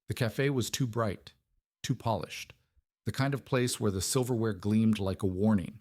The cafe was too bright, too polished, the kind of place where the silverware gleamed like a warning.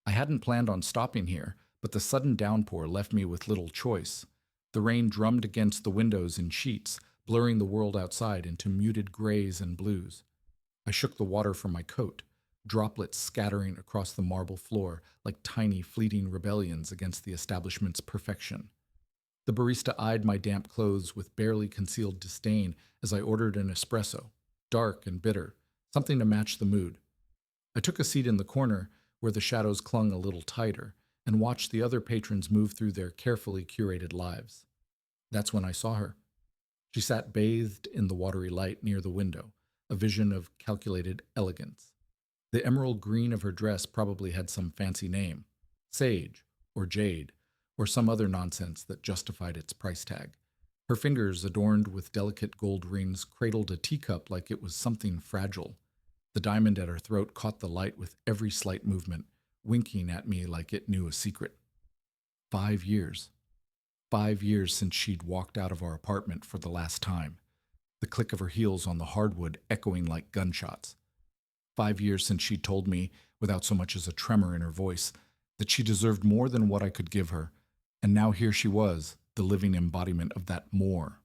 I hadn't planned on stopping here, but the sudden downpour left me with little choice. The rain drummed against the windows in sheets, blurring the world outside into muted grays and blues. I shook the water from my coat, droplets scattering across the marble floor like tiny, fleeting rebellions against the establishment's perfection. The barista eyed my damp clothes with barely concealed disdain as I ordered an espresso, dark and bitter, something to match the mood. I took a seat in the corner where the shadows clung a little tighter and watched the other patrons move through their carefully curated lives. That's when I saw her. She sat bathed in the watery light near the window, a vision of calculated elegance. The emerald green of her dress probably had some fancy name, sage or jade, or some other nonsense that justified its price tag. Her fingers, adorned with delicate gold rings, cradled a teacup like it was something fragile. The diamond at her throat caught the light with every slight movement, winking at me like it knew a secret. 5 years. 5 years since she'd walked out of our apartment for the last time, the click of her heels on the hardwood echoing like gunshots. 5 years since she'd told me, without so much as a tremor in her voice, that she deserved more than what I could give her, and now here she was, the living embodiment of that more.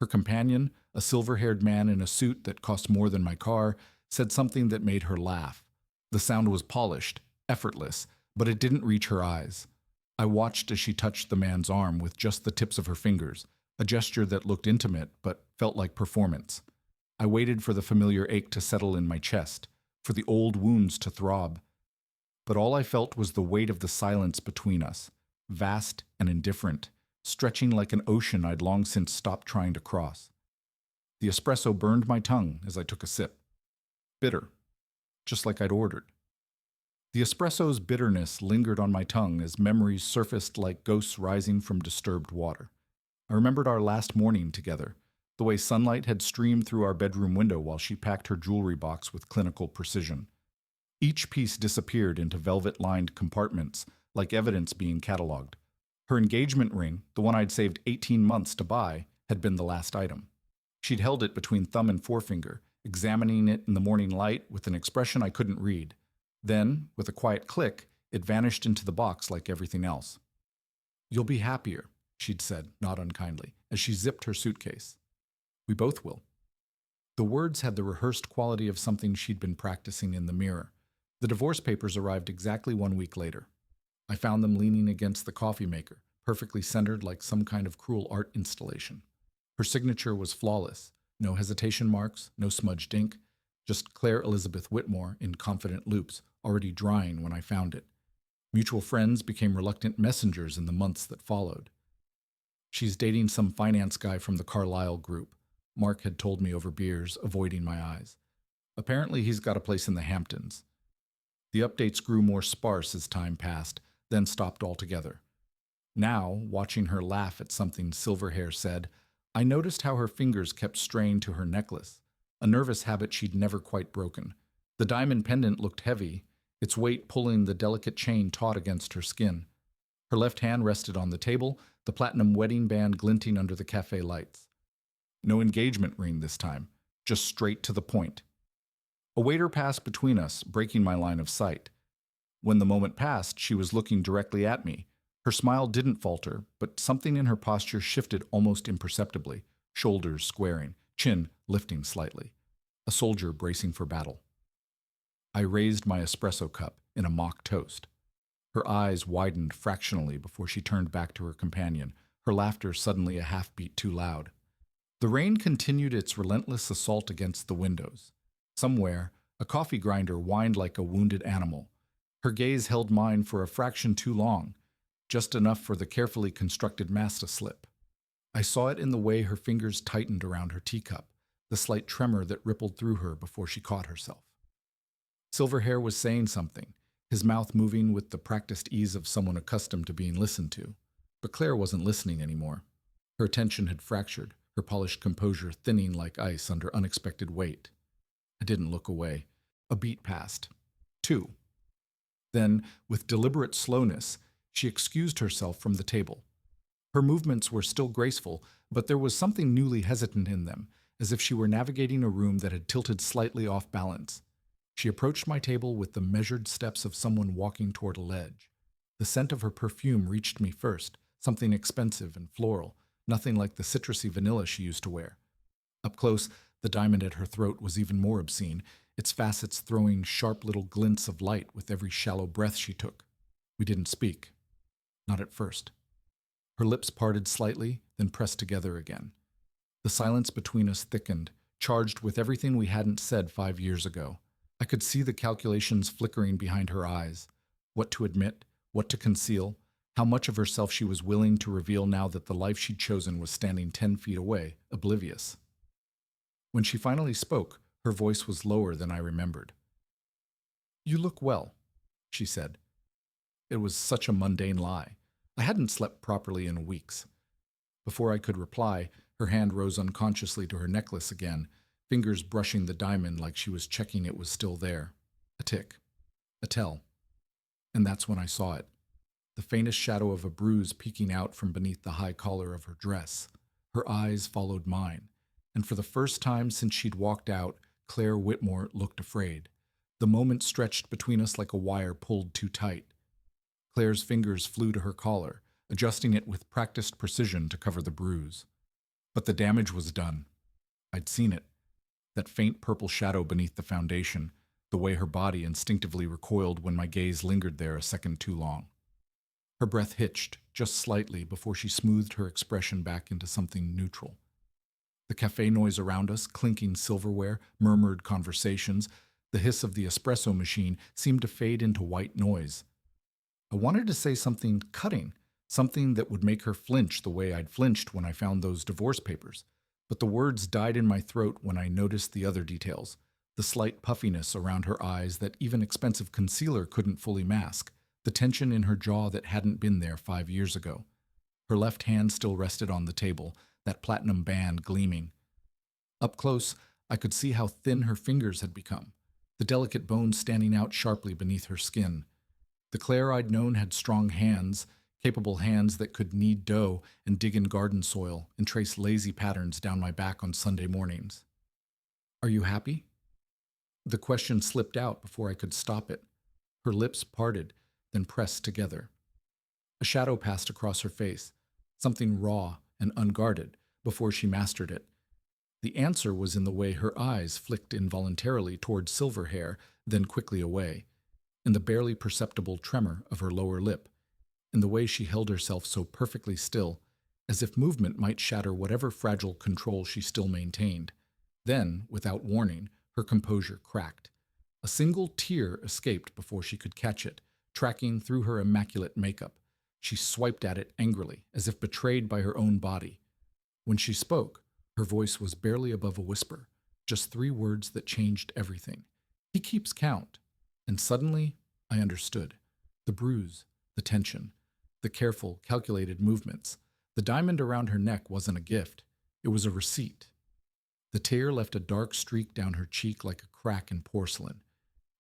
Her companion, a silver-haired man in a suit that cost more than my car, said something that made her laugh. The sound was polished, effortless, but it didn't reach her eyes. I watched as she touched the man's arm with just the tips of her fingers, a gesture that looked intimate but felt like performance. I waited for the familiar ache to settle in my chest, for the old wounds to throb. But all I felt was the weight of the silence between us, vast and indifferent, stretching like an ocean I'd long since stopped trying to cross. The espresso burned my tongue as I took a sip. Bitter, just like I'd ordered. The espresso's bitterness lingered on my tongue as memories surfaced like ghosts rising from disturbed water. I remembered our last morning together, the way sunlight had streamed through our bedroom window while she packed her jewelry box with clinical precision. Each piece disappeared into velvet-lined compartments, like evidence being cataloged. Her engagement ring, the one I'd saved 18 months to buy, had been the last item. She'd held it between thumb and forefinger, examining it in the morning light with an expression I couldn't read. Then, with a quiet click, it vanished into the box like everything else. "You'll be happier," she'd said, not unkindly, as she zipped her suitcase. "We both will." The words had the rehearsed quality of something she'd been practicing in the mirror. The divorce papers arrived exactly 1 week later. I found them leaning against the coffee maker, perfectly centered like some kind of cruel art installation. Her signature was flawless. No hesitation marks, no smudged ink, just Claire Elizabeth Whitmore in confident loops, already drying when I found it. Mutual friends became reluctant messengers in the months that followed. "She's dating some finance guy from the Carlisle group," Mark had told me over beers, avoiding my eyes. "Apparently he's got a place in the Hamptons." The updates grew more sparse as time passed, then stopped altogether. Now, watching her laugh at something Silverhair said, I noticed how her fingers kept straying to her necklace, a nervous habit she'd never quite broken. The diamond pendant looked heavy, its weight pulling the delicate chain taut against her skin. Her left hand rested on the table, the platinum wedding band glinting under the cafe lights. No engagement ring this time, just straight to the point. A waiter passed between us, breaking my line of sight. When the moment passed, she was looking directly at me. Her smile didn't falter, but something in her posture shifted almost imperceptibly, shoulders squaring, chin lifting slightly. A soldier bracing for battle. I raised my espresso cup in a mock toast. Her eyes widened fractionally before she turned back to her companion, her laughter suddenly a half-beat too loud. The rain continued its relentless assault against the windows. Somewhere, a coffee grinder whined like a wounded animal. Her gaze held mine for a fraction too long, just enough for the carefully constructed mass to slip. I saw it in the way her fingers tightened around her teacup, the slight tremor that rippled through her before she caught herself. Silverhair was saying something, his mouth moving with the practiced ease of someone accustomed to being listened to. But Claire wasn't listening anymore. Her attention had fractured, her polished composure thinning like ice under unexpected weight. I didn't look away. A beat passed. 2. Then, with deliberate slowness, she excused herself from the table. Her movements were still graceful, but there was something newly hesitant in them, as if she were navigating a room that had tilted slightly off balance. She approached my table with the measured steps of someone walking toward a ledge. The scent of her perfume reached me first, something expensive and floral, nothing like the citrusy vanilla she used to wear. Up close, the diamond at her throat was even more obscene, its facets throwing sharp little glints of light with every shallow breath she took. We didn't speak. Not at first. Her lips parted slightly, then pressed together again. The silence between us thickened, charged with everything we hadn't said 5 years ago. I could see the calculations flickering behind her eyes. What to admit, what to conceal, how much of herself she was willing to reveal now that the life she'd chosen was standing 10 feet away, oblivious. When she finally spoke, her voice was lower than I remembered. "You look well," she said. It was such a mundane lie. I hadn't slept properly in weeks. Before I could reply, her hand rose unconsciously to her necklace again, fingers brushing the diamond like she was checking it was still there. A tick. A tell. And that's when I saw it. The faintest shadow of a bruise peeking out from beneath the high collar of her dress. Her eyes followed mine, and for the first time since she'd walked out, Claire Whitmore looked afraid. The moment stretched between us like a wire pulled too tight. Claire's fingers flew to her collar, adjusting it with practiced precision to cover the bruise. But the damage was done. I'd seen it. That faint purple shadow beneath the foundation, the way her body instinctively recoiled when my gaze lingered there a second too long. Her breath hitched, just slightly, before she smoothed her expression back into something neutral. The café noise around us, clinking silverware, murmured conversations, the hiss of the espresso machine seemed to fade into white noise. I wanted to say something cutting, something that would make her flinch the way I'd flinched when I found those divorce papers. But the words died in my throat when I noticed the other details, the slight puffiness around her eyes that even expensive concealer couldn't fully mask, the tension in her jaw that hadn't been there 5 years ago. Her left hand still rested on the table, that platinum band gleaming. Up close, I could see how thin her fingers had become, the delicate bones standing out sharply beneath her skin. The Claire I'd known had strong hands, capable hands that could knead dough and dig in garden soil and trace lazy patterns down my back on Sunday mornings. "Are you happy?" The question slipped out before I could stop it. Her lips parted, then pressed together. A shadow passed across her face, something raw and unguarded, before she mastered it. The answer was in the way her eyes flicked involuntarily toward silver hair, then quickly away, in the barely perceptible tremor of her lower lip, in the way she held herself so perfectly still, as if movement might shatter whatever fragile control she still maintained. Then, without warning, her composure cracked. A single tear escaped before she could catch it, tracking through her immaculate makeup. She swiped at it angrily, as if betrayed by her own body. When she spoke, her voice was barely above a whisper, just 3 words that changed everything. "He keeps count." And suddenly, I understood. The bruise, the tension, the careful, calculated movements. The diamond around her neck wasn't a gift. It was a receipt. The tear left a dark streak down her cheek like a crack in porcelain.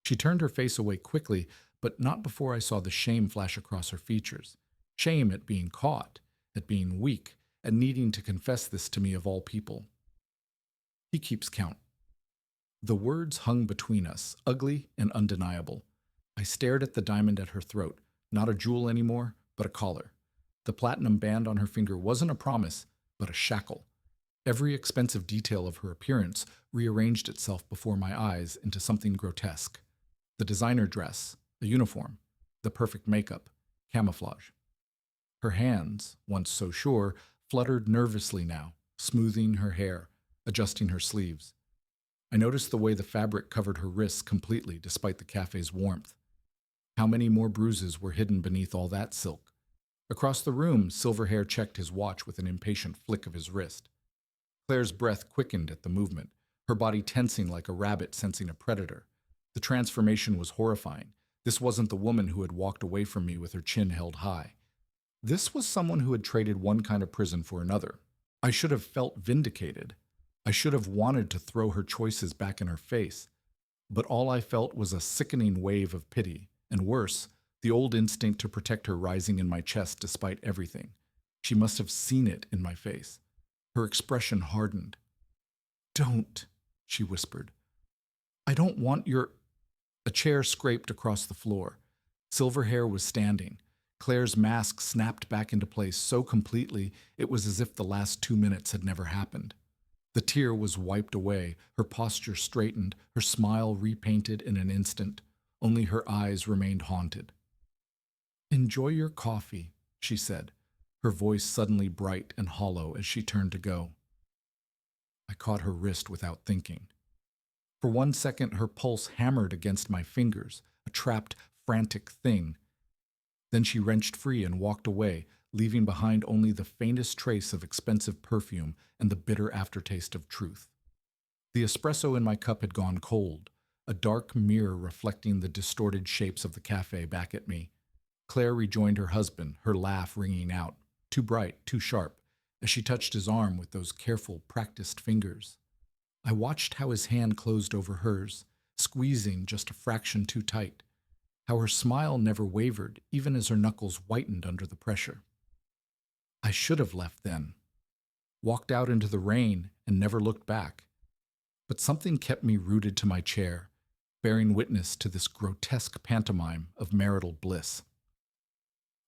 She turned her face away quickly, but not before I saw the shame flash across her features. Shame at being caught, at being weak, at needing to confess this to me of all people. "He keeps count." The words hung between us, ugly and undeniable. I stared at the diamond at her throat, not a jewel anymore, but a collar. The platinum band on her finger wasn't a promise, but a shackle. Every expensive detail of her appearance rearranged itself before my eyes into something grotesque. The designer dress, a uniform, the perfect makeup, camouflage. Her hands, once so sure, fluttered nervously now, smoothing her hair, adjusting her sleeves. I noticed the way the fabric covered her wrists completely despite the cafe's warmth. How many more bruises were hidden beneath all that silk? Across the room, Silverhair checked his watch with an impatient flick of his wrist. Claire's breath quickened at the movement, her body tensing like a rabbit sensing a predator. The transformation was horrifying. This wasn't the woman who had walked away from me with her chin held high. This was someone who had traded one kind of prison for another. I should have felt vindicated. I should have wanted to throw her choices back in her face. But all I felt was a sickening wave of pity, and worse, the old instinct to protect her rising in my chest despite everything. She must have seen it in my face. Her expression hardened. Don't, she whispered. I don't want your... A chair scraped across the floor. Silver hair was standing. Claire's mask snapped back into place so completely it was as if the last 2 minutes had never happened. The tear was wiped away, her posture straightened, her smile repainted in an instant. Only her eyes remained haunted. Enjoy your coffee, she said, her voice suddenly bright and hollow as she turned to go. I caught her wrist without thinking. For 1 second, her pulse hammered against my fingers, a trapped, frantic thing. Then she wrenched free and walked away, leaving behind only the faintest trace of expensive perfume and the bitter aftertaste of truth. The espresso in my cup had gone cold, a dark mirror reflecting the distorted shapes of the cafe back at me. Claire rejoined her husband, her laugh ringing out, too bright, too sharp, as she touched his arm with those careful, practiced fingers. I watched how his hand closed over hers, squeezing just a fraction too tight, how her smile never wavered, even as her knuckles whitened under the pressure. I should have left then, walked out into the rain and never looked back. But something kept me rooted to my chair, bearing witness to this grotesque pantomime of marital bliss.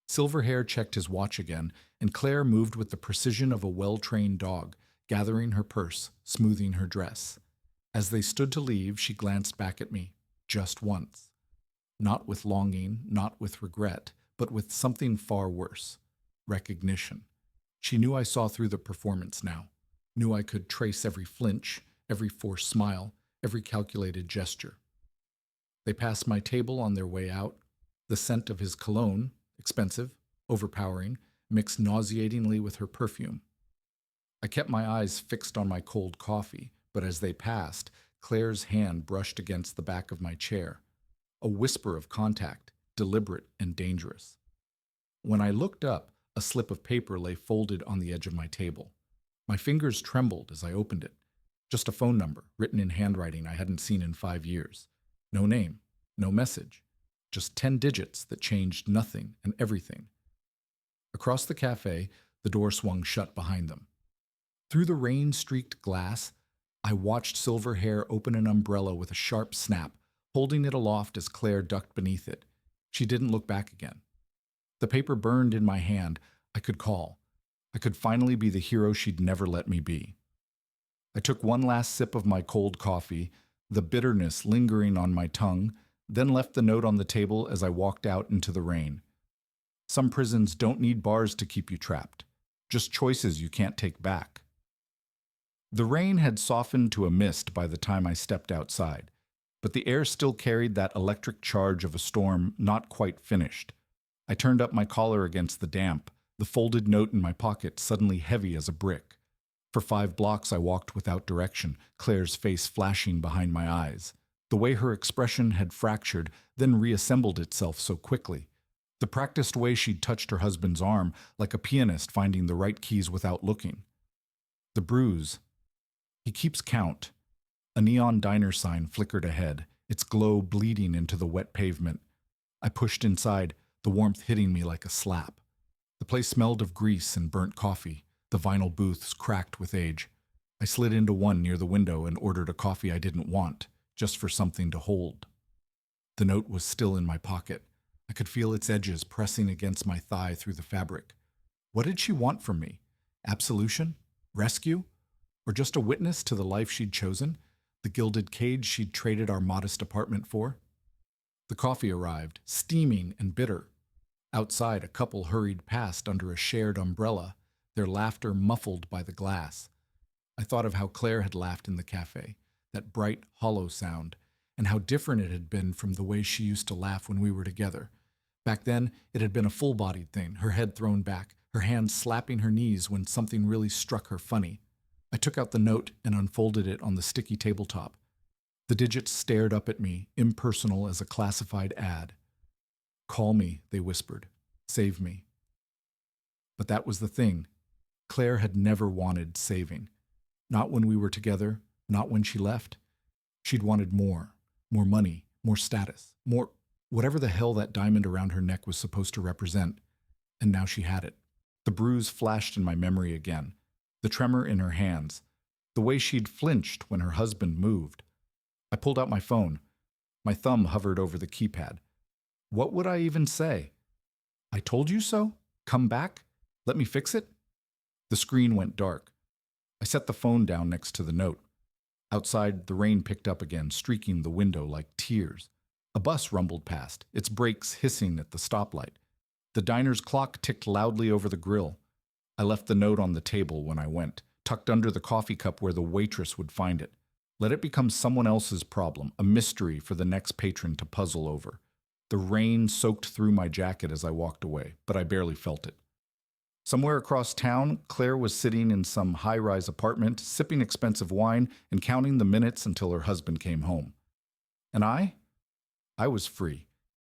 Silverhair checked his watch again, and Claire moved with the precision of a well-trained dog, gathering her purse, smoothing her dress. As they stood to leave, she glanced back at me, just once. Not with longing, not with regret, but with something far worse, recognition. She knew I saw through the performance now, knew I could trace every flinch, every forced smile, every calculated gesture. They passed my table on their way out. The scent of his cologne, expensive, overpowering, mixed nauseatingly with her perfume. I kept my eyes fixed on my cold coffee, but as they passed, Claire's hand brushed against the back of my chair. A whisper of contact, deliberate and dangerous. When I looked up, a slip of paper lay folded on the edge of my table. My fingers trembled as I opened it. Just a phone number, written in handwriting I hadn't seen in 5 years. No name, no message. Just 10 digits that changed nothing and everything. Across the cafe, the door swung shut behind them. Through the rain-streaked glass, I watched Silverhair open an umbrella with a sharp snap, holding it aloft as Claire ducked beneath it. She didn't look back again. The paper burned in my hand. I could call. I could finally be the hero she'd never let me be. I took one last sip of my cold coffee, the bitterness lingering on my tongue, then left the note on the table as I walked out into the rain. Some prisons don't need bars to keep you trapped, just choices you can't take back. The rain had softened to a mist by the time I stepped outside, but the air still carried that electric charge of a storm not quite finished. I turned up my collar against the damp, the folded note in my pocket suddenly heavy as a brick. For 5 blocks I walked without direction, Claire's face flashing behind my eyes. The way her expression had fractured, then reassembled itself so quickly. The practiced way she'd touched her husband's arm, like a pianist finding the right keys without looking. The bruise. He keeps count. A neon diner sign flickered ahead, its glow bleeding into the wet pavement. I pushed inside, the warmth hitting me like a slap. The place smelled of grease and burnt coffee, the vinyl booths cracked with age. I slid into one near the window and ordered a coffee I didn't want, just for something to hold. The note was still in my pocket. I could feel its edges pressing against my thigh through the fabric. What did she want from me? Absolution? Rescue? Or just a witness to the life she'd chosen? The gilded cage she'd traded our modest apartment for? The coffee arrived, steaming and bitter. Outside, a couple hurried past under a shared umbrella, their laughter muffled by the glass. I thought of how Claire had laughed in the cafe, that bright, hollow sound, and how different it had been from the way she used to laugh when we were together. Back then, it had been a full-bodied thing, her head thrown back, her hands slapping her knees when something really struck her funny. I took out the note and unfolded it on the sticky tabletop. The digits stared up at me, impersonal as a classified ad. "Call me," they whispered. "Save me." But that was the thing. Claire had never wanted saving. Not when we were together, not when she left. She'd wanted more money, more status, more whatever the hell that diamond around her neck was supposed to represent. And now she had it. The bruise flashed in my memory again. The tremor in her hands. The way she'd flinched when her husband moved. I pulled out my phone. My thumb hovered over the keypad. What would I even say? I told you so? Come back? Let me fix it? The screen went dark. I set the phone down next to the note. Outside, the rain picked up again, streaking the window like tears. A bus rumbled past, its brakes hissing at the stoplight. The diner's clock ticked loudly over the grill. I left the note on the table when I went, tucked under the coffee cup where the waitress would find it. Let it become someone else's problem, a mystery for the next patron to puzzle over. The rain soaked through my jacket as I walked away, but I barely felt it. Somewhere across town, Claire was sitting in some high-rise apartment, sipping expensive wine and counting the minutes until her husband came home. And I was free.